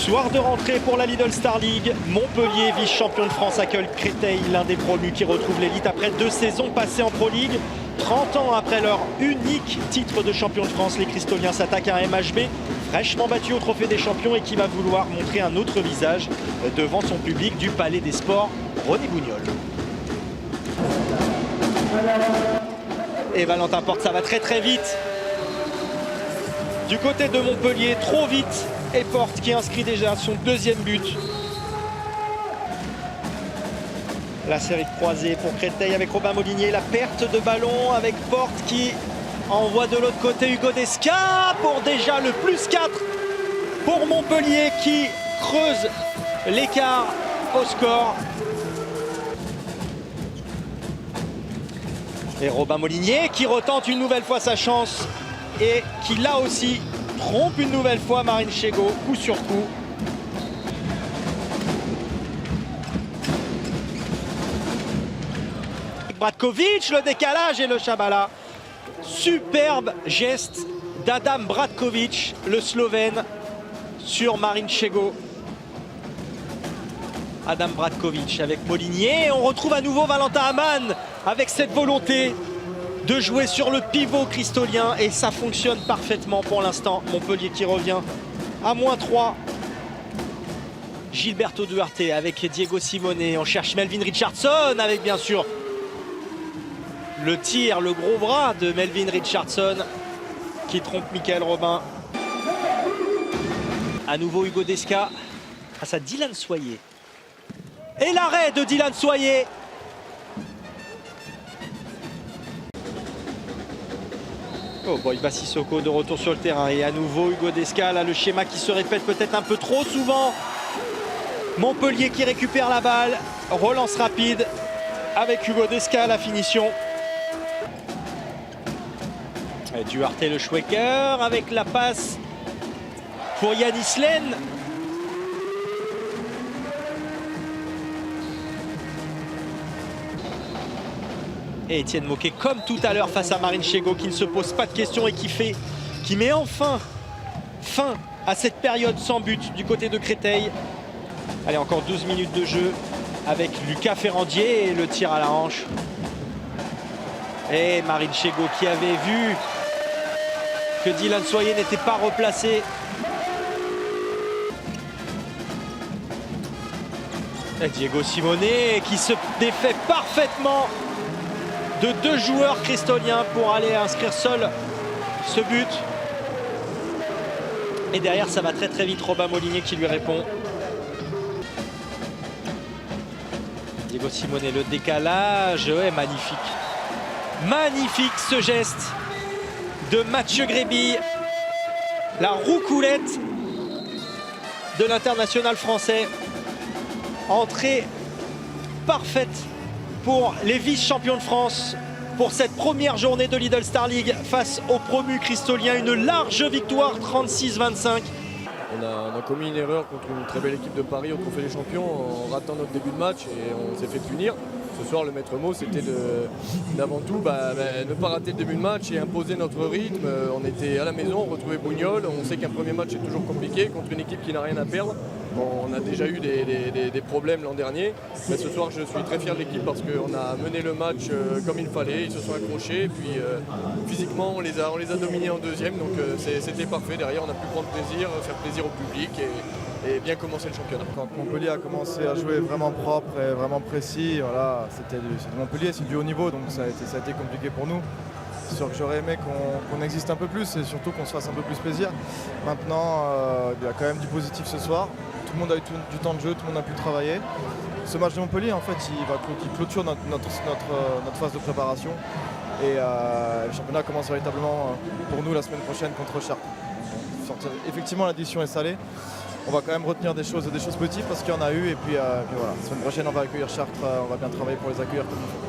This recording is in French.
Soir de rentrée pour la Lidl Star League. Montpellier, vice-champion de France, accueille Créteil, l'un des promus qui retrouve l'élite après 2 saisons passées en Pro League. 30 ans après leur unique titre de champion de France, les Cristoliens s'attaquent à un MHB fraîchement battu au Trophée des Champions et qui va vouloir montrer un autre visage devant son public du Palais des Sports, René Bougnol. Et Valentin Porte, ça va très très vite. Du côté de Montpellier, trop vite. Et Porte qui inscrit déjà son 2e but. La série de croisés pour Créteil avec Robin Molinier. La perte de ballon avec Porte qui envoie de l'autre côté Hugo Desca pour déjà le +4 pour Montpellier qui creuse l'écart au score. Et Robin Molinier qui retente une nouvelle fois sa chance et qui là aussi trompe une nouvelle fois Marine Chego, coup sur coup. Bratkovic, le décalage et le Chabala. Superbe geste d'Adam Bratkovic, le Slovène, sur Marine Chego. Adam Bratkovic avec Molinier. Et on retrouve à nouveau Valentin Amann avec cette volonté de jouer sur le pivot cristolien et ça fonctionne parfaitement pour l'instant. Montpellier qui revient à -3. Gilberto Duarte avec Diego Simone. On cherche Melvin Richardson avec bien sûr le tir, le gros bras de Melvin Richardson qui trompe Michael Robin. À nouveau Hugo Desca face à Dylan Soyer. Et l'arrêt de Dylan Soyer. Oh boy, Bassissoko de retour sur le terrain et à nouveau Hugo Desca, là le schéma qui se répète peut-être un peu trop souvent. Montpellier qui récupère la balle, relance rapide avec Hugo Desca à la finition. Et Duarte le Schwecker avec la passe pour Yanis Len. Et Étienne Moquet, comme tout à l'heure face à Marine Chego, qui ne se pose pas de questions et qui met enfin fin à cette période sans but du côté de Créteil. Allez, encore 12 minutes de jeu avec Lucas Ferrandier et le tir à la hanche. Et Marine Chego qui avait vu que Dylan Soyer n'était pas replacé. Et Diego Simone qui se défait parfaitement de 2 joueurs cristoliens pour aller inscrire seul ce but. Et derrière, ça va très très vite. Robin Molinier qui lui répond. Diego Simone, le décalage. Ouais, magnifique. Magnifique ce geste de Mathieu Gréby. La roucoulette de l'international français. Entrée parfaite pour les vice-champions de France pour cette première journée de Lidl Star League face aux promus cristoliens. Une large victoire, 36-25. On a commis une erreur contre une très belle équipe de Paris au Trophée des Champions en ratant notre début de match et on s'est fait punir. Ce soir, le maître mot, c'était d'avant tout ne pas rater le début de match et imposer notre rythme. On était à la maison, on retrouvait Bougnol. On sait qu'un premier match est toujours compliqué contre une équipe qui n'a rien à perdre. Bon, on a déjà eu des problèmes l'an dernier, mais ce soir je suis très fier de l'équipe parce qu'on a mené le match comme il fallait, ils se sont accrochés, et puis physiquement on les a dominés en deuxième, donc c'était parfait. Derrière on a pu prendre plaisir, faire plaisir au public et bien commencer le championnat. Quand Montpellier a commencé à jouer vraiment propre et vraiment précis, voilà, c'est de Montpellier, c'est du haut niveau, donc ça a été compliqué pour nous. C'est sûr que j'aurais aimé qu'on existe un peu plus et surtout qu'on se fasse un peu plus plaisir. Maintenant, il y a quand même du positif ce soir. Tout le monde a eu du temps de jeu, tout le monde a pu travailler. Ce match de Montpellier, en fait, il clôture notre phase de préparation. Et le championnat commence véritablement pour nous la semaine prochaine contre Chartres. Effectivement, l'addition est salée. On va quand même retenir des choses positives parce qu'il y en a eu. Et puis voilà, la semaine prochaine, on va accueillir Chartres. On va bien travailler pour les accueillir comme il faut.